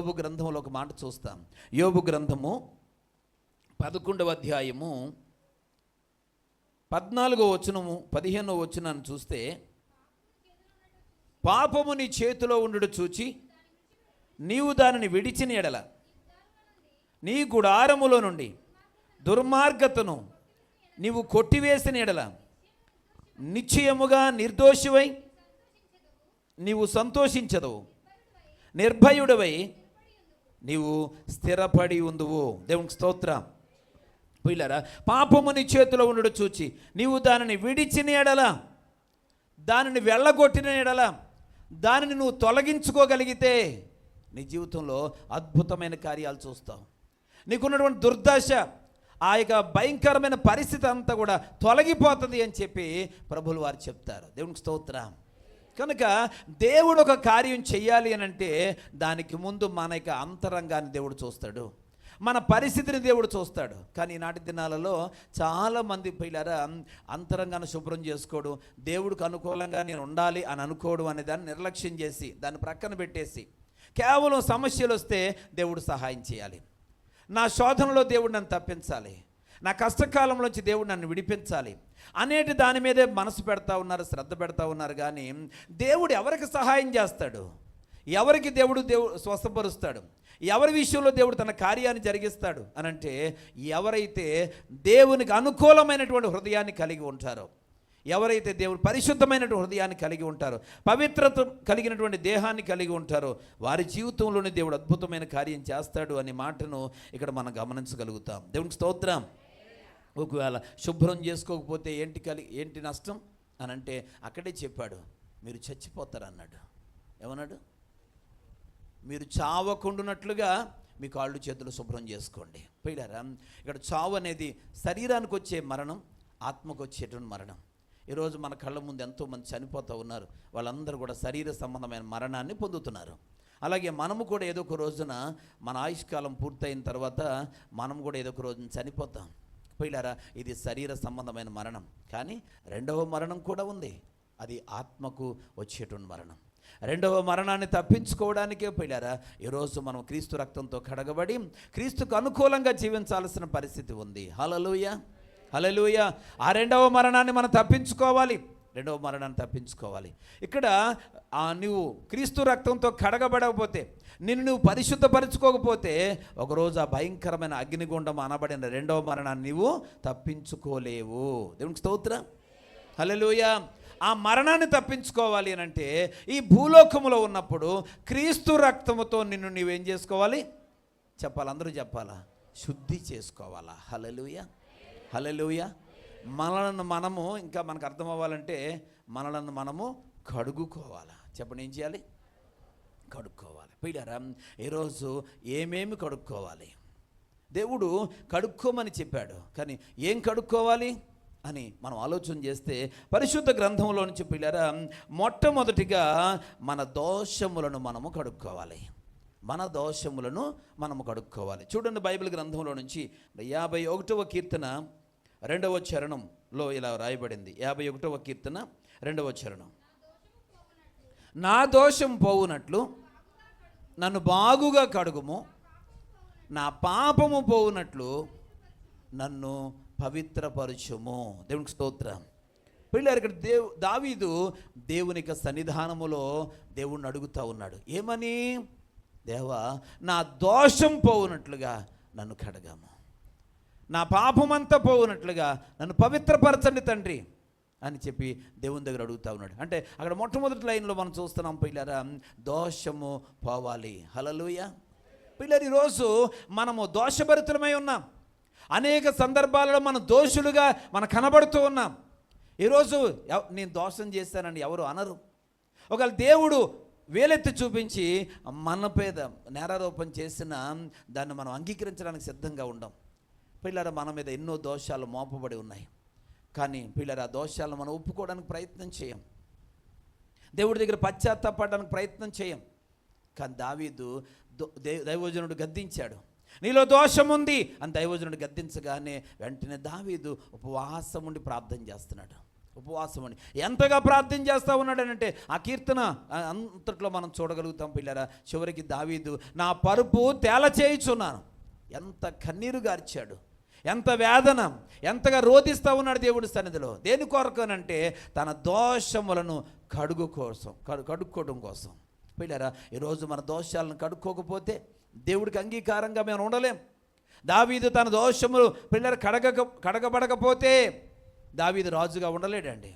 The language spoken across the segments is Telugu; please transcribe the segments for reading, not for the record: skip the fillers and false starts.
యోబు గ్రంథంలో ఒక మాట చూస్తాం. యోబు గ్రంథము 11వ అధ్యాయము 14వ వచనము 15వ వచనాన్ని చూస్తే, పాపము నీ చేతిలో ఉండుట చూచి నీవు దానిని విడిచిన ఎడల నీ గుడారములో నుండి దుర్మార్గతను నీవు కొట్టివేసిన ఎడల నిశ్చయముగా నిర్దోషివై నీవు సంతోషించదవు, నిర్భయుడవై నీవు స్థిరపడి ఉందువు. దేవునికి స్తోత్రం. పిల్లరా, పాపము నీ చేతిలో ఉండుట చూచి నీవు దానిని విడిచిన ఎడల, దానిని వెళ్ళగొట్టిన ఎడల, దానిని నువ్వు తొలగించుకోగలిగితే నీ జీవితంలో అద్భుతమైన కార్యాలు చూస్తావు. నీకున్నటువంటి దుర్దశ, ఆ యొక్క భయంకరమైన పరిస్థితి అంతా కూడా తొలగిపోతుంది అని చెప్పి ప్రభులు వారు చెప్తారు. దేవునికి స్తోత్రం. కనుక దేవుడు ఒక కార్యం చెయ్యాలి అని అంటే దానికి ముందు మన యొక్క అంతరంగాన్ని దేవుడు చూస్తాడు, మన పరిస్థితిని దేవుడు చూస్తాడు. కానీ ఈనాటి దినాలలో చాలామంది పిల్లరా అంతరంగాన్ని శుభ్రం చేసుకోవడం, దేవుడికి అనుకూలంగా నేను ఉండాలి అని అనుకోవడం అనే దాన్ని నిర్లక్ష్యం చేసి దాన్ని ప్రక్కన పెట్టేసి కేవలం సమస్యలు వస్తే దేవుడు సహాయం చేయాలి, నా శోధనలో దేవుడు నన్ను తప్పించాలి, నా కష్టకాలంలోంచి దేవుడు నన్ను విడిపించాలి అనేటి దాని మీదే మనసు పెడతా ఉన్నారు, శ్రద్ధ పెడతా ఉన్నారు. కానీ దేవుడు ఎవరికి సహాయం చేస్తాడు, ఎవరికి దేవుడు స్వస్థపరుస్తాడు, ఎవరి విషయంలో దేవుడు తన కార్యాన్ని జరిగిస్తాడు అని అంటే ఎవరైతే దేవునికి అనుకూలమైనటువంటి హృదయాన్ని కలిగి ఉంటారో, ఎవరైతే దేవుడు పరిశుద్ధమైనటువంటి హృదయాన్ని కలిగి ఉంటారో, పవిత్రత కలిగినటువంటి దేహాన్ని కలిగి ఉంటారో వారి జీవితంలోనే దేవుడు అద్భుతమైన కార్యం చేస్తాడు అనే మాటను ఇక్కడ మనం గమనించగలుగుతాం. దేవునికి స్తోత్రం. ఒకవేళ శుభ్రం చేసుకోకపోతే ఏంటి నష్టం అని అంటే అక్కడే చెప్పాడు, మీరు చచ్చిపోతారు అన్నాడు. ఏమన్నాడు? మీరు చావకుండునట్లుగా మీ కాళ్ళు చేతులు శుభ్రం చేసుకోండి. పోయినారా? ఇక్కడ చావు అనేది శరీరానికి వచ్చే మరణం, ఆత్మకు వచ్చేటువంటి మరణం. ఈరోజు మన కళ్ళ ముందు ఎంతోమంది చనిపోతూ ఉన్నారు. వాళ్ళందరూ కూడా శరీర సంబంధమైన మరణాన్ని పొందుతున్నారు. అలాగే మనము కూడా ఏదో ఒక రోజున మన ఆయుష్కాలం పూర్తయిన తర్వాత మనం కూడా ఏదో ఒక రోజున చనిపోతాం. పోయిలారా, ఇది శరీర సంబంధమైన మరణం. కానీ రెండవ మరణం కూడా ఉంది, అది ఆత్మకు వచ్చేటువంటి మరణం. రెండవ మరణాన్ని తప్పించుకోవడానికే పోయిలారా ఈరోజు మనం క్రీస్తు రక్తంతో కడగబడి క్రీస్తుకు అనుకూలంగా జీవించాల్సిన పరిస్థితి ఉంది. హల్లెలూయా, హల్లెలూయా. ఆ రెండవ మరణాన్ని మనం తప్పించుకోవాలి, రెండవ మరణాన్ని తప్పించుకోవాలి. ఇక్కడ నువ్వు క్రీస్తు రక్తంతో కడగబడకపోతే, నిన్ను నువ్వు పరిశుద్ధపరచుకోకపోతే ఒకరోజు ఆ భయంకరమైన అగ్నిగుండం అనబడిన రెండవ మరణాన్ని నువ్వు తప్పించుకోలేవు. దేవునికి స్తోత్రం. హల్లెలూయా. ఆ మరణాన్ని తప్పించుకోవాలి అని అంటే ఈ భూలోకములో ఉన్నప్పుడు క్రీస్తు రక్తముతో నిన్ను నువ్వేం చేసుకోవాలి చెప్పాలి, అందరూ చెప్పాలా, శుద్ధి చేసుకోవాలా. హల్లెలూయా, హల్లెలూయా. మనలను మనము ఇంకా మనకు అర్థం అవ్వాలంటే మనలను మనము కడుగుకోవాలా. చెప్పండి, ఏం చేయాలి? కడుక్కోవాలి. పోయిడారా, ఈరోజు ఏమేమి కడుక్కోవాలి? దేవుడు కడుక్కోమని చెప్పాడు, కానీ ఏం కడుక్కోవాలి అని మనం ఆలోచన చేస్తే పరిశుద్ధ గ్రంథంలో నుంచి పిల్లరా మొట్టమొదటిగా మన దోషములను మనము కడుక్కోవాలి. మన దోషములను మనము కడుక్కోవాలి. చూడండి, బైబిల్ గ్రంథంలో నుంచి 51వ కీర్తన 2వ చరణంలో ఇలా రాయబడింది. 51వ కీర్తన 2వ చరణం. నా దోషం పోవునట్లు నన్ను బాగుగా కడుగుము, నా పాపము పోవునట్లు నన్ను పవిత్రపరచుము. దేవునికి స్తోత్రం. పిల్లలు, ఇక్కడ దావీదు దేవునికి సన్నిధానములో దేవుణ్ణి అడుగుతూ ఉన్నాడు. ఏమని? దేవా, నా దోషం పోవునట్లుగా నన్ను కడగము, నా పాపమంతా పోవునట్లుగా నన్ను పవిత్రపరచండి తండ్రి అని చెప్పి దేవుని దగ్గర అడుగుతూ ఉన్నాడు. అంటే అక్కడ మొట్టమొదటి లైన్లో మనం చూస్తున్నాం పిల్లరా, దోషము పోవాలి. హల్లెలూయా. పిల్లలు, ఈరోజు మనము దోషభరితులమై ఉన్నాం. అనేక సందర్భాలలో మనం దోషులుగా మనం కనబడుతూ ఉన్నాం. ఈరోజు నేను దోషం చేశానని ఎవరు అనరు. ఒకవేళ దేవుడు వేలెత్తి చూపించి మన పేద నేరారోపణ చేసిన దాన్ని మనం అంగీకరించడానికి సిద్ధంగా ఉండం. పిల్లల, మన మీద ఎన్నో దోషాలు మోపబడి ఉన్నాయి. కానీ పిల్లల, ఆ దోషాలను మనం ఒప్పుకోవడానికి ప్రయత్నం చేయం, దేవుడి దగ్గర పశ్చాత్తాపడడానికి ప్రయత్నం చేయం. కానీ దావీదు దైవజనుడు గద్దించాడు, నీలో దోషం ఉంది అని దైవజనుడు గద్దించగానే వెంటనే దావీదు ఉపవాసం ఉండి ప్రార్థన చేస్తున్నాడు. ఉపవాసం అండి. ఎంతగా ప్రార్థన చేస్తూ ఉన్నాడనంటే ఆ కీర్తన అంతట్లో మనం చూడగలుగుతాం పిల్లరా. చివరికి దావీదు నా పరుపు తేల చేయుచున్నాను, ఎంత కన్నీరు గార్చాడు, ఎంత వేదన, ఎంతగా రోధిస్తూ ఉన్నాడు దేవుడి సన్నిధిలో. దేని కొరకనంటే తన దోషములను కడుక్కోవడం కోసం. పిల్లరా, ఈరోజు మన దోషాలను కడుక్కోకపోతే దేవుడికి అంగీకారంగా మేము ఉండలేం. దావీదు తన దోషములు పిల్లలు కడగబడకపోతే దావీదు రాజుగా ఉండలేడండి.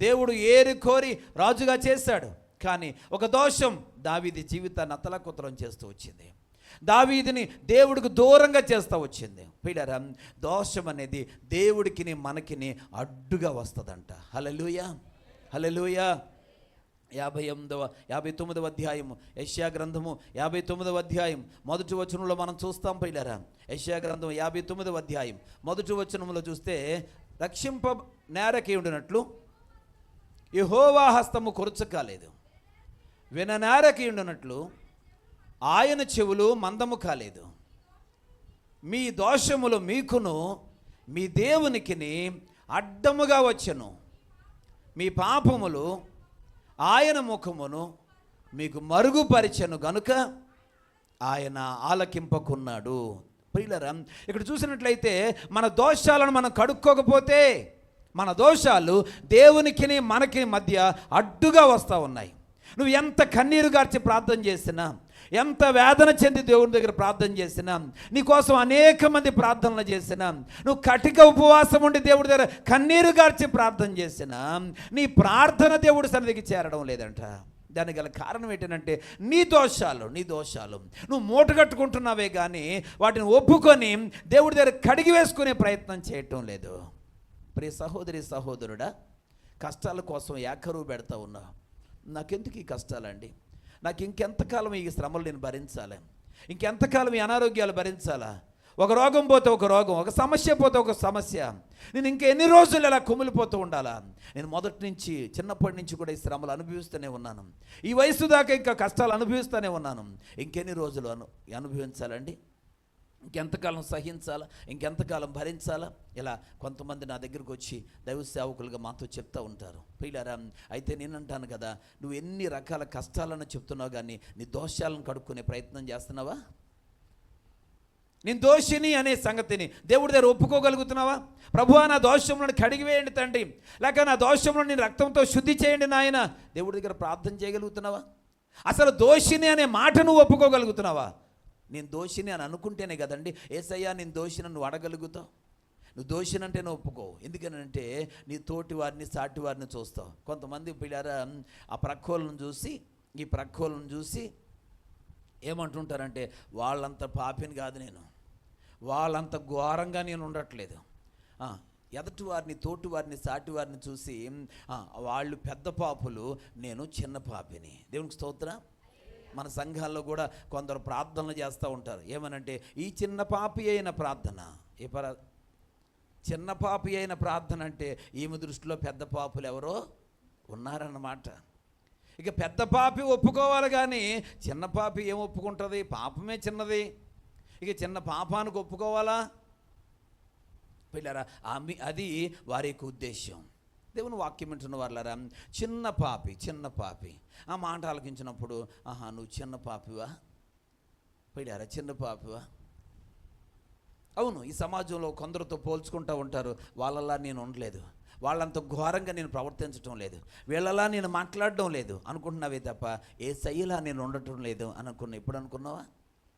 దేవుడు ఏరి కోరి రాజుగా చేశాడు, కానీ ఒక దోషం దావీది జీవితాన్ని అతలకుతలం చేస్తూ వచ్చింది, దావీదుని దేవుడికి దూరంగా చేస్తూ వచ్చింది. పిల్లరా, దోషం అనేది దేవుడికి మనకిని అడ్డుగా వస్తుందంట. హల్లెలూయా, హల్లెలూయా. 59వ అధ్యాయము యెషయా గ్రంథము 59వ అధ్యాయం మొదటి వచనంలో మనం చూస్తాం పిల్లరా. యెషయా గ్రంథం 59వ అధ్యాయం మొదటి వచనంలో చూస్తే, రక్షింప నేరకి ఉండినట్లు యెహోవా హస్తము కొరచకాలేదు, విననేరకి ఉండినట్లు ఆయన చెవులు మందము కాలేదు. మీ దోషములు మీకును మీ దేవునికిని అడ్డముగా వచ్చెను, మీ పాపములు ఆయన ముఖమును మీకు మరుగుపరిచెను గనుక ఆయన ఆలకింపకున్నాడు. ప్రియులరా, ఇక్కడ చూసినట్లయితే మన దోషాలను మనం కడుక్కోకపోతే మన దోషాలు దేవునికి మనకి మధ్య అడ్డుగా వస్తూ ఉన్నాయి. నువ్వు ఎంత కన్నీరు గార్చి ప్రార్థన చేసినా, ఎంత వేదన చెంది దేవుని దగ్గర ప్రార్థన చేసినా, నీకోసం అనేక మంది ప్రార్థనలు చేసినా, నువ్వు కటిక ఉపవాసం ఉండి దేవుడి దగ్గర కన్నీరు గార్చి ప్రార్థన చేసినా, నీ ప్రార్థన దేవుడి సన్నిధికి చేరడం లేదంట. దానికి గల కారణం ఏంటంటే నీ దోషాలు నువ్వు మూటగట్టుకుంటున్నావే కానీ వాటిని ఒప్పుకొని దేవుడి దగ్గర కడిగి వేసుకునే ప్రయత్నం చేయటం లేదు. ప్రియ సహోదరి సహోదరుడా, కష్టాల కోసం ఏకరువు పెడతా ఉన్నావు. నాకెందుకు ఈ కష్టాలండి, నాకు ఇంకెంతకాలం ఈ శ్రమలు నేను భరించాలి, ఇంకెంతకాలం ఈ అనారోగ్యాలు భరించాలా, ఒక రోగం పోతే ఒక రోగం, ఒక సమస్య పోతే ఒక సమస్య, నేను ఇంకెన్ని రోజులు ఇలా కుమిలిపోతూ ఉండాలా? నేను మొదటి నుంచి చిన్నప్పటి నుంచి కూడా ఈ శ్రమలు అనుభవిస్తూనే ఉన్నాను, ఈ వయసు దాకా ఇంకా కష్టాలు అనుభవిస్తూనే ఉన్నాను. ఇంకెన్ని రోజులు అనుభవించాలండి? ఇంకెంతకాలం సహించాలా, ఇంకెంతకాలం భరించాలా? ఇలా కొంతమంది నా దగ్గరకు వచ్చి దైవ సేవకులుగా మాతో చెప్తూ ఉంటారు. ప్రియులారా, అయితే నేనంటాను కదా, నువ్వు ఎన్ని రకాల కష్టాలను చెప్తున్నావు కానీ నీ దోషాలను కడుక్కునే ప్రయత్నం చేస్తున్నావా? నేను దోషిని అనే సంగతిని దేవుడి దగ్గర ఒప్పుకోగలుగుతున్నావా? ప్రభువా, నా దోషములను కడిగివేయండి తండ్రి, లేక నా దోషములను నేను రక్తంతో శుద్ధి చేయండి నాయన, దేవుడి దగ్గర ప్రార్థన చేయగలుగుతున్నావా? అసలు దోషిని అనే మాట నువ్వు ఒప్పుకోగలుగుతున్నావా? నేను దోషిని అని అనుకుంటేనే కదండి యేసయ్యా నేను దోషిని నువ్వు అడగలుగుతావు. నువ్వు దోషినంటే నువ్వు ఒప్పుకో. ఎందుకనంటే నీ తోటి వారిని సాటి వారిని చూస్తావు. కొంతమంది పిల్లారా ఆ ప్రక్కోలను చూసి ఈ ప్రక్కోలను చూసి ఏమంటుంటారంటే, వాళ్ళంత పాపిని కాదు నేను, వాళ్ళంత ఘోరంగా నేను ఉండట్లేదు. ఎదటి వారిని తోటి వారిని సాటి వారిని చూసి వాళ్ళు పెద్ద పాపులు, నేను చిన్న పాపిని. దేవునికి స్తోత్రం. మన సంఘాల్లో కూడా కొందరు ప్రార్థనలు చేస్తూ ఉంటారు. ఏమనంటే, ఈ చిన్న పాపి అయిన ప్రార్థన, చిన్న పాపి అయిన ప్రార్థన అంటే ఈమె దృష్టిలో పెద్ద పాపులు ఎవరో ఉన్నారన్నమాట. ఇక పెద్ద పాపి ఒప్పుకోవాలి కానీ చిన్న పాపి ఏం ఒప్పుకుంటుంది? పాపమే చిన్నది, ఇక చిన్న పాపానికి ఒప్పుకోవాలా? పిల్లరా, అది వారి యొక్క ఉద్దేశం. దేవుని వాక్యం వింటున్న వాళ్ళరా, చిన్న పాపి ఆ మాట ఆలకించినప్పుడు, నువ్వు చిన్న పాపివా? పిల్లారా, చిన్న పాపివా? అవును, ఈ సమాజంలో కొందరితో పోల్చుకుంటూ ఉంటారు. వాళ్ళలా నేను ఉండలేదు, వాళ్ళంత ఘోరంగా నేను ప్రవర్తించడం లేదు, వీళ్ళలా నేను మాట్లాడడం లేదు అనుకుంటున్నావే తప్ప యేసయ్యలా నేను ఉండటం లేదు అనుకున్నా. ఎప్పుడు అనుకున్నావా?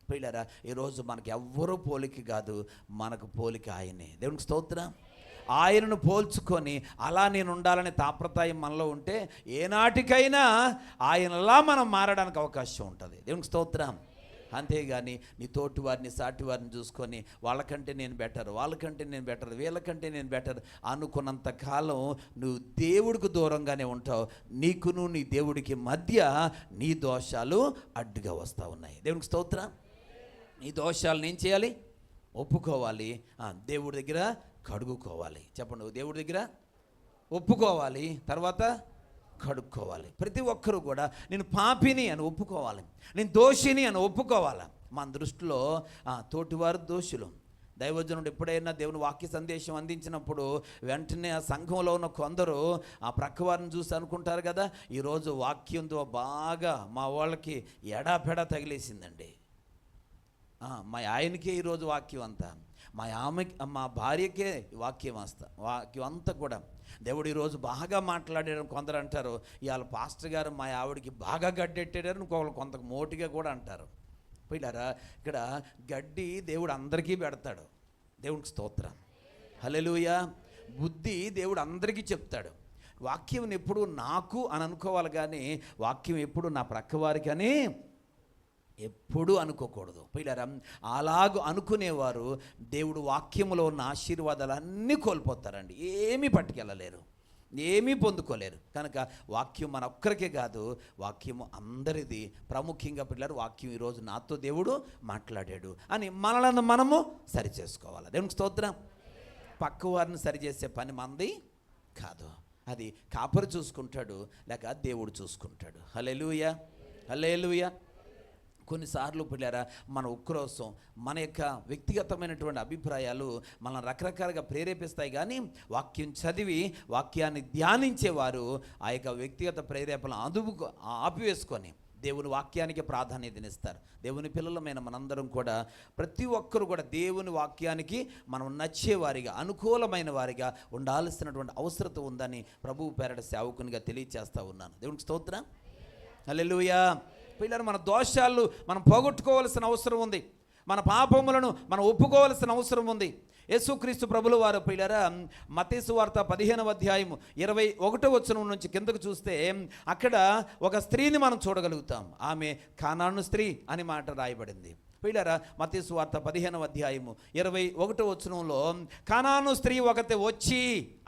పిల్లారా, ఈరోజు మనకి ఎవ్వరూ పోలిక కాదు, మనకు పోలిక ఆయనే. దేవునికి స్తోత్రం. ఆయనను పోల్చుకొని అలా నేను ఉండాలనే తాపత్రయం మనలో ఉంటే ఏనాటికైనా ఆయనలా మనం మారడానికి అవకాశం ఉంటుంది. దేవునికి స్తోత్రం. అంతేగాని నీ తోటి వారిని సాటి వారిని చూసుకొని వాళ్ళకంటే నేను బెటర్, వాళ్ళకంటే నేను బెటర్, వీళ్ళకంటే నేను బెటర్ అనుకున్నంత కాలం నువ్వు దేవుడికి దూరంగానే ఉంటావు. నీకును నీ దేవుడికి మధ్య నీ దోషాలు అడ్డుగా వస్తూ ఉన్నాయి. దేవునికి స్తోత్రం. నీ దోషాలను ఏం చేయాలి? ఒప్పుకోవాలి, దేవుడి దగ్గర కడుగుకోవాలి. చెప్పండి, దేవుడి దగ్గర ఒప్పుకోవాలి, తర్వాత కడుక్కోవాలి. ప్రతి ఒక్కరూ కూడా నేను పాపిని అని ఒప్పుకోవాలి, నేను దోషిని అని ఒప్పుకోవాలి. మన దృష్టిలో తోటివారు దోషులు, దైవజనుడు ఎప్పుడైనా దేవుని వాక్య సందేశం అందించినప్పుడు వెంటనే ఆ సంఘంలో ఉన్న కొందరు ఆ ప్రక్కవారిని చూసి అనుకుంటారు కదా, ఈరోజు వాక్యంతో బాగా మా వాళ్ళకి ఎడాపెడా తగిలేసిందండి, మా ఆయనకే ఈరోజు వాక్యం అంతా, మా భార్యకే వాక్యం అంతా కూడా దేవుడు ఈరోజు బాగా మాట్లాడారని కొందరు అంటారు. ఇవాళ పాస్టర్ గారు మా ఆవిడికి బాగా గడ్డెట్టారని కొంత మోటిగా కూడా అంటారు. పిల్లరా, ఇక్కడ గడ్డి దేవుడు అందరికీ పెడతాడు. దేవునికి స్తోత్రం, హల్లెలూయా. బుద్ధి దేవుడు అందరికీ చెప్తాడు. వాక్యం ఎప్పుడు నాకు అని అనుకోవాలి, కానీ వాక్యం ఎప్పుడు నా ప్రక్కవారికి అని ఎప్పుడూ అనుకోకూడదు. పిల్లరా, అలాగూ అనుకునేవారు దేవుడు వాక్యములో ఉన్న ఆశీర్వాదాలన్నీ కోల్పోతారండి. ఏమీ పట్టుకెళ్ళలేరు, ఏమీ పొందుకోలేరు. కనుక వాక్యం మన ఒక్కరికే కాదు, వాక్యము అందరిది. ప్రాముఖ్యంగా పిల్లలు, వాక్యం ఈరోజు నాతో దేవుడు మాట్లాడాడు అని మనలను మనము సరి చేసుకోవాలి. దేవునికి స్తోత్రం. పక్క వారిని సరిచేసే పని మనది కాదు, అది కాపరి చూసుకుంటాడు, లేక దేవుడు చూసుకుంటాడు. హల్లెలూయా, హల్లెలూయా. కొన్నిసార్లు పిల్లారా, మన ఉక్రోసం, మన యొక్క వ్యక్తిగతమైనటువంటి అభిప్రాయాలు మనల్ని రకరకాలుగా ప్రేరేపిస్తాయి. కానీ వాక్యం చదివి వాక్యాన్ని ధ్యానించేవారు ఆ యొక్క వ్యక్తిగత ప్రేరేపణను ఆపివేసుకొని దేవుని వాక్యానికి ప్రాధాన్యతనిస్తారు. దేవుని పిల్లలమైన మనందరం కూడా, ప్రతి ఒక్కరు కూడా దేవుని వాక్యానికి మనం నచ్చేవారిగా, అనుకూలమైన వారిగా ఉండాల్సినటువంటి అవసరం ఉందని ప్రభువు పేరట సేవకునిగా తెలియచేస్తూ ఉన్నాను. దేవునికి స్తోత్రం, హల్లెలూయా. పిల్లలు, మన దోషాలు మనం పోగొట్టుకోవాల్సిన అవసరం ఉంది, మన పాపములను మనం ఒప్పుకోవాల్సిన అవసరం ఉంది. యేసుక్రీస్తు ప్రభుల వారు పిల్లరా, మత్తయి సువార్త 15వ అధ్యాయము 21వ వచనం నుంచి కిందకు చూస్తే అక్కడ ఒక స్త్రీని మనం చూడగలుగుతాం. ఆమె కానాను స్త్రీ అని మాట రాయబడింది. పిల్లరా, మత్తయి సువార్త 15వ అధ్యాయము 21వ వచనంలో కానాను స్త్రీ ఒకతే వచ్చి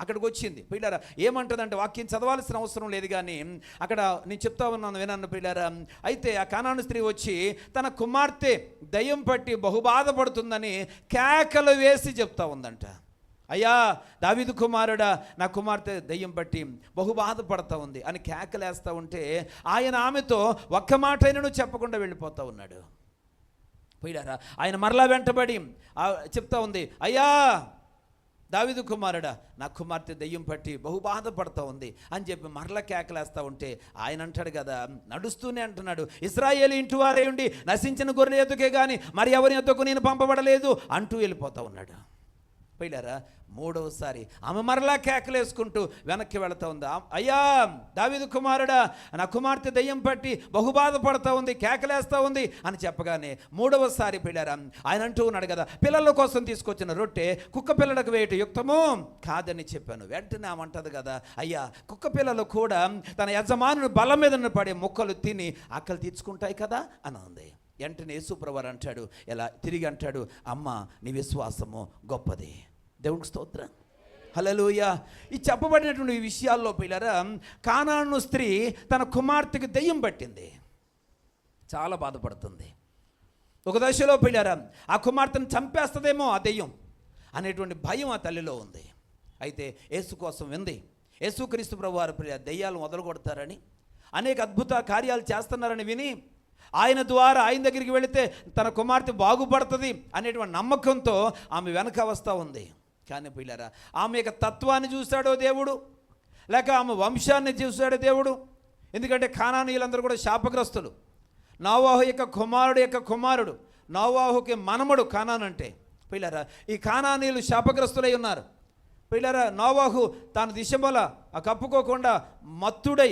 అక్కడికి వచ్చింది. పిల్లరా, ఏమంటుందంటే, వాక్యం చదవాల్సిన అవసరం లేదు కానీ అక్కడ నేను చెప్తా ఉన్నాను, వినన్ను పిల్లరా. అయితే ఆ కానాను స్త్రీ వచ్చి తన కుమార్తె దయ్యం పట్టి బహుబాధపడుతుందని కేకలు వేసి చెప్తా ఉందంట. అయ్యా దావీదు కుమారుడా, నా కుమార్తె దయ్యం పట్టి బహుబాధపడతా ఉంది అని కేకలేస్తూ ఉంటే ఆయన ఆమెతో ఒక్క మాట అయినను చెప్పకుండా వెళ్ళిపోతూ ఉన్నాడు. పోయినారా, ఆయన మరలా వెంటబడి చెప్తా ఉంది, అయ్యా దావీదు కుమారుడా, నా కుమార్తె దయ్యం పట్టి బహుబాధపడతా ఉంది అని చెప్పి మరలా కేకలేస్తూ ఉంటే ఆయన అంటాడు కదా, నడుస్తూనే అంటున్నాడు, ఇశ్రాయేలు ఇంటి వారే ఉండి నశించిన గొర్రెల యొద్దకే కానీ మరి ఎవరి యొద్దకు నేను పంపబడలేదు అంటూ వెళ్ళిపోతూ ఉన్నాడు. పోయినారా, మూడవసారి ఆమె మరలా కేకలేసుకుంటూ వెనక్కి వెళతా ఉంది. అయ్యా దావీదు కుమారుడా, నా కుమార్తె దయ్యం పట్టి బహుబాధపడతా ఉంది, కేకలేస్తూ ఉంది అని చెప్పగానే మూడవసారి పిల్లరా ఆయన అంటూ ఉన్నాడు కదా, పిల్లల కోసం తీసుకొచ్చిన రొట్టె కుక్క పిల్లలకు వేయటం యుక్తము కాదని చెప్పాను. వెంటనే ఆమె అంటది కదా, అయ్యా కుక్క పిల్లలు కూడా తన యజమానుని బల్ల మీద పడే ముక్కలు తిని ఆకలి తీర్చుకుంటాయి కదా అని ఉంది. వెంటనే యేసుప్రభువు అంటాడు, ఎలా తిరిగి అంటాడు, అమ్మ నీ విశ్వాసము గొప్పది. దేవునికి స్తోత్రం, హల్లెలూయా. ఈ చెప్పబడినటువంటి విషయాల్లో పిల్లరా, కానాను స్త్రీ తన కుమార్తెకి దెయ్యం పట్టింది, చాలా బాధపడుతుంది. ఒక దశలో పిల్లరా ఆ కుమార్తెను చంపేస్తుందేమో ఆ దెయ్యం అనేటువంటి భయం ఆ తల్లిలో ఉంది. అయితే యేసు కోసం వింది. యేసుక్రీస్తు ప్రభువారు దెయ్యాలు మొదలుకొడతారని, అనేక అద్భుత కార్యాలు చేస్తున్నారని విని ఆయన ద్వారా ఆయన దగ్గరికి వెళితే తన కుమార్తె బాగుపడుతుంది అనేటువంటి నమ్మకంతో ఆమె వెనక వస్తూ ఉంది. కానీ పిల్లరా, ఆమె యొక్క తత్వాన్ని చూశాడో దేవుడు, లేక ఆమె వంశాన్ని చూశాడో దేవుడు. ఎందుకంటే కానానీయులందరూ కూడా శాపగ్రస్తులు. నోవాహు యొక్క కుమారుడు నోవాహుకి మనమడు కానాన్ అంటే. పిల్లరా, ఈ కానానీయులు శాపగ్రస్తులై ఉన్నారు. పిల్లరా, నోవాహు తాను దిశమల కప్పుకోకుండా మత్తుడై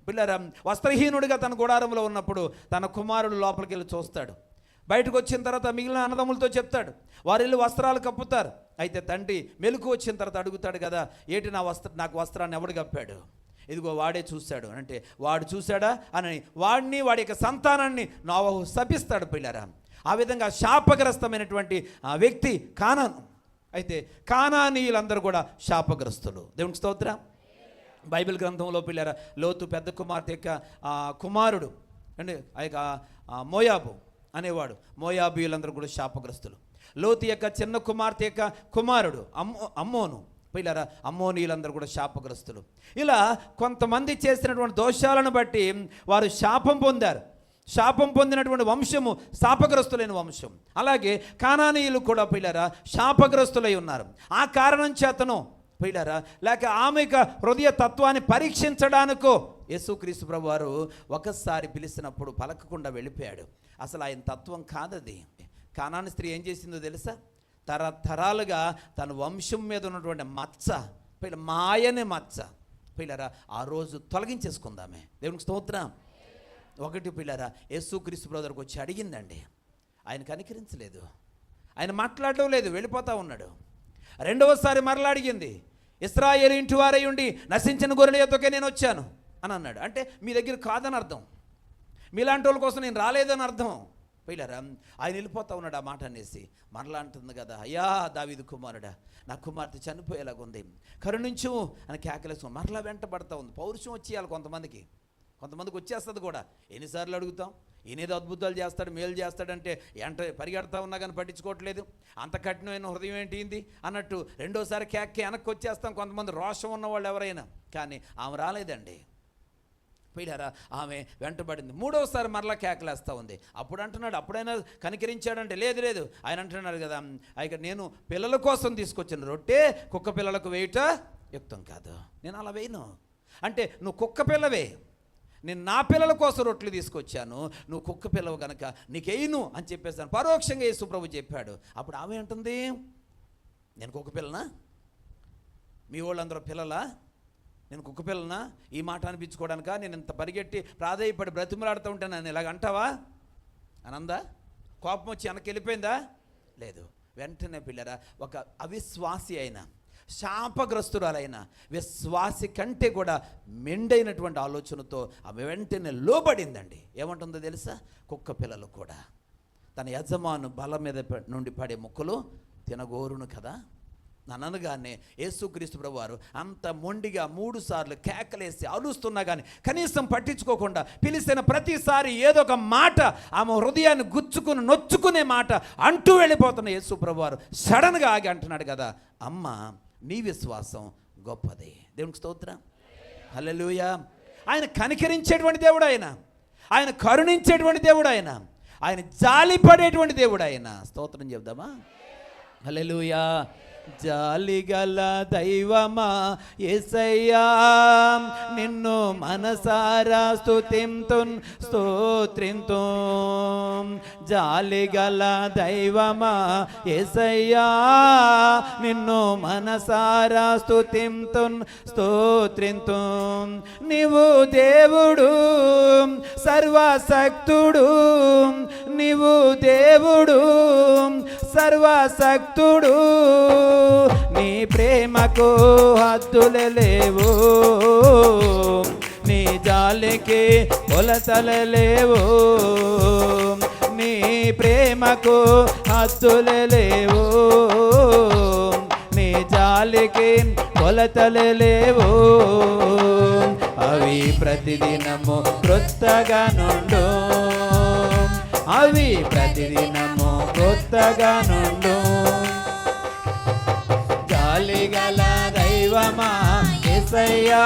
పిల్లరా వస్త్రహీనుడిగా తన గుడారంలో ఉన్నప్పుడు తన కుమారుడు లోపలికి వెళ్ళి చూస్తాడు. బయటకు వచ్చిన తర్వాత మిగిలిన అన్నదమ్ములతో చెప్తాడు, వారు వెళ్ళి వస్త్రాలు కప్పుతారు. అయితే తండ్రి మెలకు వచ్చిన తర్వాత అడుగుతాడు కదా, ఏంటి నాకు వస్త్రాన్ని ఎవడు కప్పాడు? ఇదిగో వాడే చూశాడు అంటే, వాడు చూశాడా అని వాడిని వాడి యొక్క సంతానాన్ని నోవాహు శపిస్తాడు. పిల్లరా, ఆ విధంగా శాపగ్రస్తమైనటువంటి ఆ వ్యక్తి కానాను. అయితే కానానీయులందరూ కూడా శాపగ్రస్తులు. దేవునికి స్తోత్రం. బైబిల్ గ్రంథంలో పిల్లరా, లోతు పెద్ద కుమార్తె యొక్క కుమారుడు అంటే ఆ యొక్క మోయాబు అనేవాడు, మోయాబీయులందరూ కూడా శాపగ్రస్తులు. లోతు యొక్క చిన్న కుమార్తె యొక్క కుమారుడు అమ్మోను, పిల్లరా అమ్మోనీయులందరూ కూడా శాపగ్రస్తులు. ఇలా కొంతమంది చేసినటువంటి దోషాలను బట్టి వారు శాపం పొందారు. శాపం పొందినటువంటి వంశము శాపగ్రస్తులైన వంశం. అలాగే కానానీయులు కూడా పిల్లరా శాపగ్రస్తులై ఉన్నారు. ఆ కారణం చేతను పిల్లరా లేక ఆమె హృదయ తత్వాన్ని పరీక్షించడానికో యేసుక్రీస్తు ప్రభు వారు ఒకసారి పిలిచినప్పుడు పలకకుండా వెళ్ళిపోయాడు. అసలు ఆయన తత్వం కాదది. కానాని స్త్రీ ఏం చేసిందో తెలుసా? తరతరాలుగా తన వంశం మీద ఉన్నటువంటి మచ్చ, మాయనే మచ్చ పిల్లరా ఆ రోజు తొలగించేసుకుందామే. దేవునికి స్తోత్రం. ఒకటి పిల్లరా యేసుక్రీస్తు ప్రభు దగ్గరకు వచ్చి అడిగిందండి. ఆయన కనికరించలేదు, ఆయన మాట్లాడడం లేదు, వెళ్ళిపోతూ ఉన్నాడు. రెండవసారి మరలా అడిగింది. ఇశ్రాయేలు ఇంటి వారై ఉండి నశించిన గొర్రెల యొద్దకే నేను వచ్చాను అని అన్నాడు. అంటే మీ దగ్గర కాదని అర్థం, మీలాంటి వాళ్ళ కోసం నేను రాలేదని అర్థం. పిల్లరా ఆయన వెళ్ళిపోతా ఉన్నాడు. ఆ మాట అనేసి మరలా అంటుంది కదా, అయ్యా దావీదు కుమారుడా, నా కుమార్తె చనిపోయేలాగుంది, కరుణించు అని కేకలేసుకుని మరలా వెంటబడతా ఉంది. పౌరుషం వచ్చేయాలి కొంతమందికి వచ్చేస్తుంది కూడా. ఎన్నిసార్లు అడుగుతాం, ఈయనేదో అద్భుతాలు చేస్తాడు, మేలు చేస్తాడంటే పరిగెడతా ఉన్నా కానీ పట్టించుకోవట్లేదు. అంత కఠినమైన హృదయం ఏంటి అన్నట్టు రెండోసారి కేక్కి వెనక్కి వచ్చేస్తాం. కొంతమంది రోషం ఉన్నవాళ్ళు ఎవరైనా, కానీ ఆమె రాలేదండి. పిల్లరా ఆమె వెంటబడింది. మూడవసారి మరలా కేకలేస్తూ ఉంది. అప్పుడు అంటున్నాడు, అప్పుడైనా కనికరించాడంటే లేదు ఆయన అంటున్నాడు కదా, ఇక నేను పిల్లల కోసం తీసుకొచ్చిన రొట్టె కుక్క పిల్లలకు వేయుట యుక్తం కాదు, నేను అలా వేయను. అంటే నువ్వు కుక్క పిల్లవే, నేను నా పిల్లల కోసం రొట్టెలు తీసుకొచ్చాను, నువ్వు కుక్క పిల్లవు కనుక నీకేను అని చెప్పేసాను. పరోక్షంగా యేసు ప్రభు చెప్పాడు. అప్పుడు ఆమె అంటుంది, నేను కుక్క పిల్లనా, మీ వాళ్ళందరూ పిల్లలా, నేను కుక్క పిల్లనా, ఈ మాట అనిపించుకోవడానిక నేను ఇంత పరిగెట్టి ప్రాధేయపడి బ్రతిమలాడుతూ ఉంటే నన్ను ఇలాగ అంటావా అని అందా? కోపం వచ్చి వెనక్కి వెళ్ళిపోయిందా? లేదు. వెంటనే పిల్లరా ఒక అవిశ్వాసి అయిన శాపగ్రస్తురాలైన విశ్వాసి కంటే కూడా మెండైనటువంటి ఆలోచనతో ఆమె వెంటనే లోబడిందండి. ఏమంటుందో తెలుసా? కుక్క పిల్లలు కూడా తన యజమాను బల మీద నుండి పడే ముక్కలు తినగోరును కదా నన్నగానే యేసుక్రీస్తు ప్రభు వారు అంత మొండిగా 3 సార్లు కేకలేసి అరుస్తున్నా కానీ కనీసం పట్టించుకోకుండా పిలిచిన ప్రతిసారి ఏదో ఒక మాట ఆమె హృదయాన్ని గుచ్చుకుని నొచ్చుకునే మాట అంటూ వెళ్ళిపోతున్న యేసు ప్రభు వారు సడన్గా ఆగి అంటున్నాడు కదా, అమ్మ నీ విశ్వాసం గొప్పది. దేవునికి స్తోత్రం, హల్లెలూయా. ఆయన కనికరించేటువంటి దేవుడు, ఆయన కరుణించేటువంటి దేవుడు, ఆయన జాలిపడేటువంటి దేవుడు. స్తోత్రం చెప్దామా? హల్లెలూయా. జాలిగల దైవమా యేసయ్యా, నిన్ను మనసారా స్తుతింతున్ స్తోత్రింతుం. జాలిగల దైవమా యేసయ్యా, నిన్ను మనసారా స్తుతింతున్ స్తోత్రింతుం. నీవు దేవుడు సర్వశక్తుడు, నీవు దేవుడు సర్వశక్తుడు, నీ ప్రేమకు హద్దులు లేవు, నీ జాలికి కొలతలు లేవు, నీ ప్రేమకు హద్దులు లేవు, నీ జాలికి కొలతలు లేవు. అవి ప్రతిదినము క్రొత్తగా నుండు, అవి ప్రతిదినము క్రొత్తగా నుండు. జాలిగల దైవమా యేసయ్యా,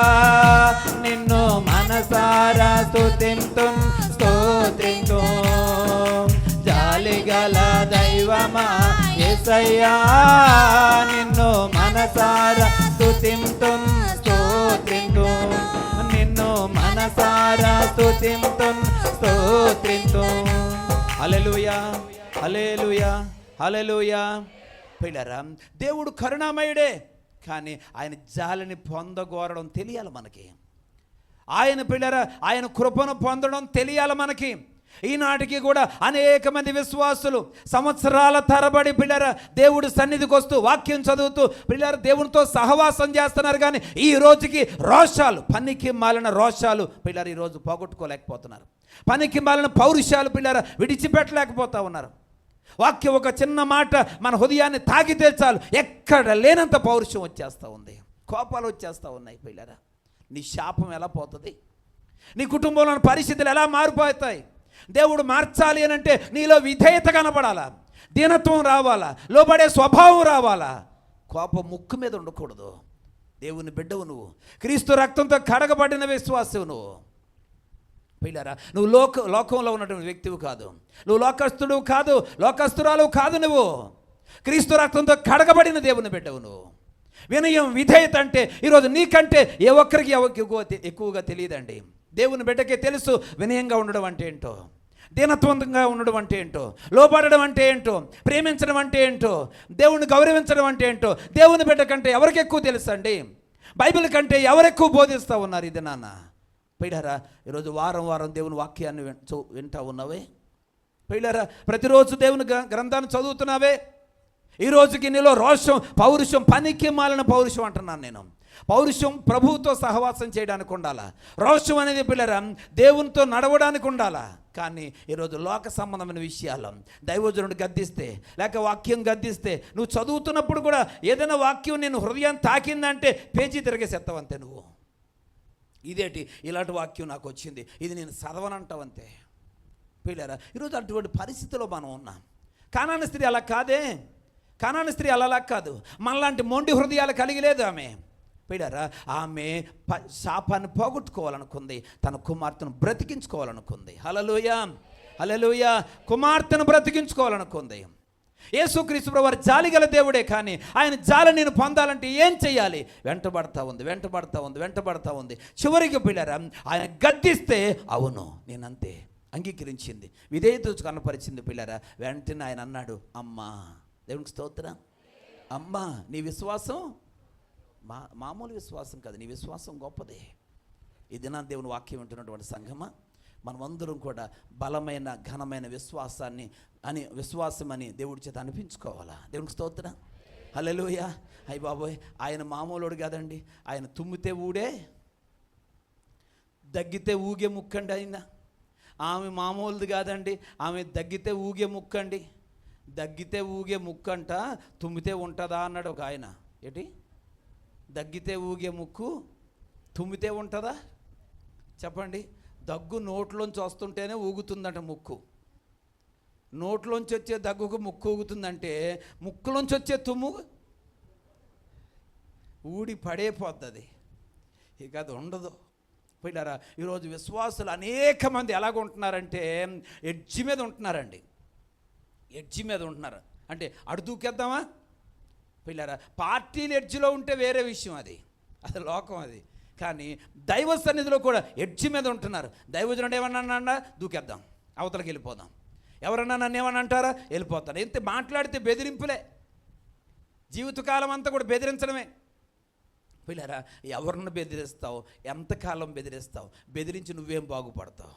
నిన్ను మనసారా స్తుతింతున్ స్తోత్రింతుం. జాలిగల దైవమా యేసయ్యా, నిన్ను మనసారా స్తుతింతున్ స్తోత్రింతుం. నిన్ను మనసారా స్తుతింతున్ స్తోత్రింతుం. హల్లెలూయా, హల్లెలూయా, హల్లెలూయా. పిల్లరా దేవుడు కరుణామయుడే, కానీ ఆయన జాలిని పొందగోరడం తెలియాలి మనకి. ఆయన పిల్లరా ఆయన కృపను పొందడం తెలియాలి మనకి. ఈనాటికి కూడా అనేక మంది విశ్వాసులు సంవత్సరాల తరబడి పిల్లరా దేవుడి సన్నిధికి వస్తూ వాక్యం చదువుతూ పిల్లరా దేవునితో సహవాసం చేస్తున్నారు, కానీ ఈ రోజుకి రోషాలు, పనికి మాలిన రోషాలు పిల్లలు ఈరోజు పోగొట్టుకోలేకపోతున్నారు. పనికి మాలిన పౌరుషాలు పిల్లరా విడిచిపెట్టలేకపోతా ఉన్నారు. వాక్యం ఒక చిన్న మాట మన హృదయాన్ని తాకితే చాలు ఎక్కడ లేనంత పౌరుషం వచ్చేస్తూ ఉంది, కోపాలు వచ్చేస్తూ ఉన్నాయి. పిల్లరా నీ శాపం ఎలా పోతుంది? నీ కుటుంబంలోని పరిస్థితులు ఎలా మారిపోతాయి? దేవుడు మార్చాలి అని అంటే నీలో విధేయత కనపడాలా, దీనత్వం రావాలా, లోబడే స్వభావం రావాలా. కోపం ముక్కు మీద ఉండకూడదు. దేవుని బిడ్డవు నువ్వు, క్రీస్తు రక్తంతో కడగబడిన విశ్వాసవు నువ్వు. పిల్లరా, నువ్వు లోకంలో ఉన్నటువంటి వ్యక్తివి కాదు, నువ్వు లోకస్తుడు కాదు, లోకస్తురాలు కాదు. నువ్వు క్రీస్తు రక్తంతో కడగబడిన దేవుని బిడ్డవు. నువ్వు వినయం విధేయత అంటే ఈరోజు నీకంటే ఏ ఒక్కరికి ఎక్కువగా తెలియదండి. దేవుని బిడ్డకే తెలుసు వినయంగా ఉండడం అంటే ఏంటో, దీనత్వంగా ఉండడం అంటే ఏంటో, లోబడడం అంటే ఏంటో, ప్రేమించడం అంటే ఏంటో, దేవుని గౌరవించడం అంటే ఏంటో దేవుని బిడ్డ కంటే ఎవరికి ఎక్కువ తెలుసు అండి. బైబిల్ కంటే ఎవరెక్కువ బోధిస్తూ ఉన్నారు ఇది నాన్న. పిల్లరా, ఈరోజు వారం వారం దేవుని వాక్యాన్ని వింటూ ఉన్నావే? పిల్లరా, ప్రతిరోజు దేవుని గ్రంథాన్ని చదువుతున్నావే? ఈ రోజుకి నీలో రోషం, పౌరుషం, పనికి మాలిన పౌరుషం అంటున్నాను నేను. పౌరుషం ప్రభువుతో సహవాసం చేయడానికి ఉండాలా. రోషం అనేది పిల్లరా దేవునితో నడవడానికి ఉండాలా. కానీ ఈరోజు లోక సంబంధమైన విషయాలు దైవజనుడు గద్దిస్తే, లేక వాక్యం గద్దిస్తే, నువ్వు చదువుతున్నప్పుడు కూడా ఏదైనా వాక్యం నేను హృదయాన్ని తాకిందంటే పేజీ తిరిగేసేస్తావంతే. నువ్వు ఇదేంటి ఇలాంటి వాక్యం నాకు వచ్చింది, ఇది నేను చదవనంటావంతే. పిల్లరా, ఈరోజు అటువంటి పరిస్థితిలో మనం ఉన్నాం. కానాను స్త్రీ అలా కాదే. కానాను స్త్రీ అలా కాదు. మనలాంటి మొండి హృదయాలు కలిగి లేదు ఆమె. పిల్లరా, ఆమె శాపాన్ని పోగొట్టుకోవాలనుకుంది, తన కుమార్తెను బ్రతికించుకోవాలనుకుంది. హల్లెలూయా, హల్లెలూయా. కుమార్తెను బ్రతికించుకోవాలనుకుంది. యేసుక్రీస్తు ప్రభువు వారు జాలిగల దేవుడే, కానీ ఆయన జాలి నేను పొందాలంటే ఏం చేయాలి? వెంటబడతా ఉంది. చివరికి పిల్లరా ఆయన గద్దిస్తే అవును నేనంతే అంగీకరించింది, విధేయత కనపరిచింది. పిల్లరా, వెంటనే ఆయన అన్నాడు, అమ్మా. దేవునికి స్తోత్రం. అమ్మా, నీ విశ్వాసం మామూలు విశ్వాసం కాదు, నీ విశ్వాసం గొప్పదే. ఈ దినాన దేవుని వాక్యం వింటున్నటువంటి సంఘమా, మనమందరం కూడా బలమైన ఘనమైన విశ్వాసం అని దేవుడి చేత అనిపించుకోవాలా. దేవునికి స్తోత్రం. హల్లెలూయా. అయ్య బాబోయ్, ఆయన మామూలుడు కాదండి. ఆయన తుమ్మితే ఊడే, దగ్గితే ఊగే ముక్కండి. ఆమె మామూలుది కాదండి. ఆమె దగ్గితే ఊగే ముక్కండి. దగ్గితే ఊగే ముక్కంట, తుమ్మితే ఉంటుందా అన్నాడు ఒక ఆయన. ఏంటి? దగ్గితే ఊగే ముక్కు, తుమ్మితే ఉంటుందా? చెప్పండి. దగ్గు నోట్లోంచి వస్తుంటేనే ఊగుతుందంట ముక్కు. నోట్లోంచి వచ్చే దగ్గుకు ముక్కు ఊగుతుందంటే ముక్కులోంచి వచ్చే తుమ్ము ఊడి పడైపోతుంది, ఇక అది ఉండదు. పిల్లరా, ఈరోజు విశ్వాసులు అనేక మంది ఎలాగుంటున్నారంటే ఎడ్జి మీద ఉంటున్నారండి. ఎడ్జి మీద ఉంటున్నారు అంటే అడు దూకేద్దామా? పిల్లరా, పార్టీలు ఎడ్జిలో ఉంటే వేరే విషయం, అది లోకం అది. కానీ దైవ సన్నిధిలో కూడా ఎడ్జి మీద ఉంటున్నారు. దైవజనుడు ఏమన్నా దూకేద్దాం, అవతలకి వెళ్ళిపోదాం. ఎవరన్నా నన్ను ఏమన్నా అంటారా, వెళ్ళిపోతాను. ఎంత మాట్లాడితే బెదిరింపులే, జీవితకాలం అంతా కూడా బెదిరించడమే. పిల్లరా, ఎవరిని బెదిరిస్తావు? ఎంతకాలం బెదిరిస్తావు? బెదిరించి నువ్వేం బాగుపడతావు?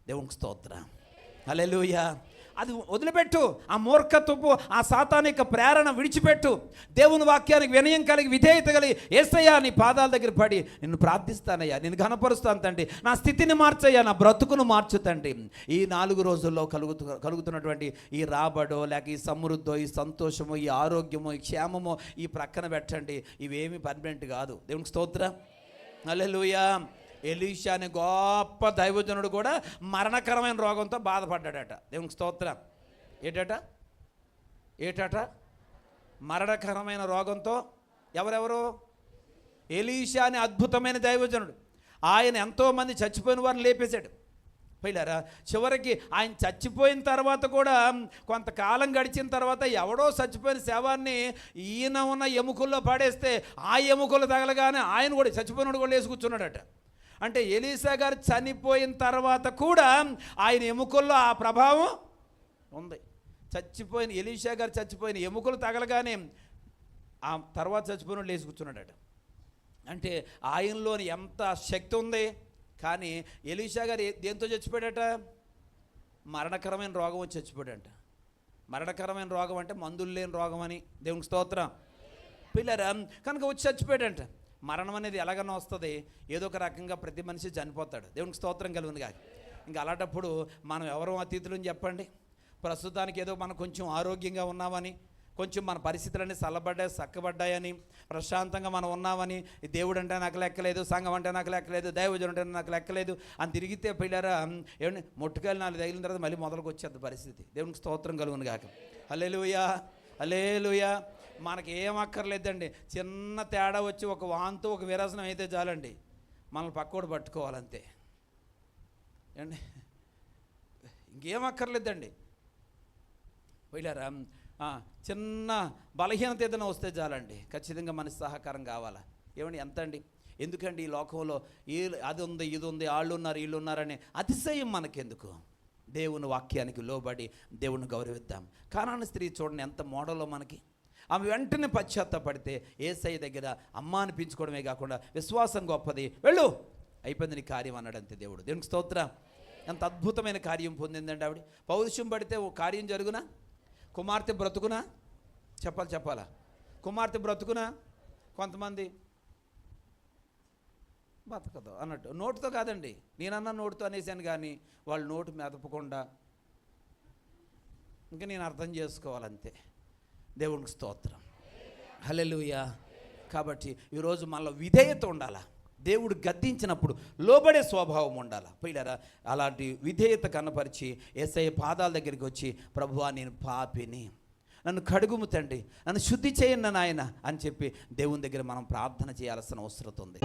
దేవునికి స్తోత్రం. హల్లెలూయా. అది వదిలిపెట్టు. ఆ మూర్ఖత్వపు ఆ సాతానిక ప్రేరణ విడిచిపెట్టు. దేవుని వాక్యానికి వినయం కలిగి విధేయత కలిగి యేసయ్యా నీ పాదాల దగ్గర పడి నిన్ను ప్రార్థిస్తానయ్యా, నేను ఘనపరుస్తాను తండ్రి, నా స్థితిని మార్చయ్యా, నా బ్రతుకును మార్చు తండ్రి. ఈ 4 రోజుల్లో కలుగుతున్నటువంటి ఈ రాబడో, లేక ఈ సమృద్ధో, ఈ సంతోషమో, ఈ ఆరోగ్యమో, ఈ క్షేమమో ఈ ప్రక్కన పెట్టండి. ఇవేమి పర్మనెంట్ కాదు. దేవునికి స్తోత్రం. హల్లెలూయా. ఎలీషా అనే గొప్ప దైవజనుడు కూడా మరణకరమైన రోగంతో బాధపడ్డాడట. దేవునికి స్తోత్రం. ఏటట మరణకరమైన రోగంతో. ఎవరెవరు? ఎలీషా అనే అద్భుతమైన దైవజనుడు. ఆయన ఎంతోమంది చచ్చిపోయిన వారిని లేపేశాడు. పిల్లరా, చివరికి ఆయన చచ్చిపోయిన తర్వాత కూడా కొంతకాలం గడిచిన తర్వాత ఎవడో చచ్చిపోయిన శవాన్ని ఈయన ఉన్న ఎముకల్లో పడేస్తే ఆ ఎముకలు తగలగానే ఆయన కూడా చచ్చిపోయినోడు కూడా వేసి కూర్చున్నాడట. అంటే ఎలీషా గారు చనిపోయిన తర్వాత కూడా ఆయన ఎముకల్లో ఆ ప్రభావం ఉంది. ఎలీషా గారు చచ్చిపోయిన ఎముకలు తగలగానే ఆ తర్వాత చచ్చిపోయిన లేచి కూర్చున్నాడట. అంటే ఆయనలోని ఎంత శక్తి ఉంది. కానీ ఎలీషా గారు దేంతో చచ్చిపోయాడట? మరణకరమైన రోగం వచ్చి చచ్చిపోయాడంట. మరణకరమైన రోగం అంటే మందులు లేని రోగం అని. దేవునికి స్తోత్రం. పిల్లరా, కనుక వచ్చి చచ్చిపోయాడంట. మరణం అనేది ఎలాగన్నా వస్తుంది, ఏదో ఒక రకంగా ప్రతి మనిషి చనిపోతాడు. దేవునికి స్తోత్రం కలుగును కాదు. ఇంకా అలాంటప్పుడు మనం ఎవరో అతీతులని చెప్పండి. ప్రస్తుతానికి ఏదో మనం కొంచెం ఆరోగ్యంగా ఉన్నామని, కొంచెం మన పరిస్థితులన్నీ చక్కబడ్డాయని, ప్రశాంతంగా మనం ఉన్నామని, దేవుడు అంటే నాకు లెక్కలేదు, సంఘం అంటే నాకు లెక్కలేదు, దైవజనుడు అంటే నాకు లెక్కలేదు అని తిరిగితే పిల్లరా ఏమండి, మొట్టుకాయలు 4 తగిలిన తర్వాత మళ్ళీ మొదలుకు వచ్చేది పరిస్థితి. దేవునికి స్తోత్రం కలుగును గాక. హల్లెలూయా, హల్లెలూయా. మనకి ఏం అక్కర్లేదండి. చిన్న తేడా వచ్చి ఒక వాంతు ఒక విరసనం అయితే చాలండి, మనల్ని పక్కోడు పట్టుకోవాలంతే. అండి ఇంకేం అక్కర్లేదండి. వెళ్ళారా చిన్న బలహీనత ఏదైనా వస్తే చాలండి, ఖచ్చితంగా మన సహకారం కావాలా. ఏమండి ఎంత అండి, ఎందుకండి ఈ లోకంలో అది ఉంది ఇది ఉంది వాళ్ళు ఉన్నారు వీళ్ళు ఉన్నారనే అతిశయం మనకెందుకు? దేవుని వాక్యానికి లోబడి దేవుని గౌరవిద్దాం. కానాను స్త్రీ చూడండి ఎంత మోడలో మనకి. ఆమె వెంటనే పశ్చాత్తాపడితే యేసయ్య దగ్గర అమ్మ అనిపించుకోవడమే కాకుండా విశ్వాసం గొప్పది, వెళ్ళు అయిపోయింది నీ కార్యం అన్నాడు అంతే దేవుడు. దేవునికి స్తోత్రం. ఎంత అద్భుతమైన కార్యం పొందిందండి ఆవిడ. పౌరుషం పడితే ఓ కార్యం జరుగునా? కుమార్తె బ్రతుకునా? చెప్పాలా? కుమార్తె బ్రతుకునా? కొంతమంది బతకదు అన్నట్టు, నోటుతో కాదండి, నేనన్నా నోటుతో అనేసాను కానీ వాళ్ళు నోటు మెదపకుండా ఇంకా నేను అర్థం చేసుకోవాలంతే. దేవునికి స్తోత్రం, హల్లెలూయా. కాబట్టి ఈరోజు మనలో విధేయత ఉండాలా. దేవుడు గద్దించినప్పుడు లోబడే స్వభావం ఉండాలి. పిల్లరా అలాంటి విధేయత కనపరిచి యేసయ్య పాదాల దగ్గరికి వచ్చి, ప్రభువా నేను పాపిని, నన్ను కడుగుము తండ్రి, నన్ను శుద్ధి చేయండి నాయన అని చెప్పి దేవుని దగ్గర మనం ప్రార్థన చేయాల్సిన అవసరం ఉంది.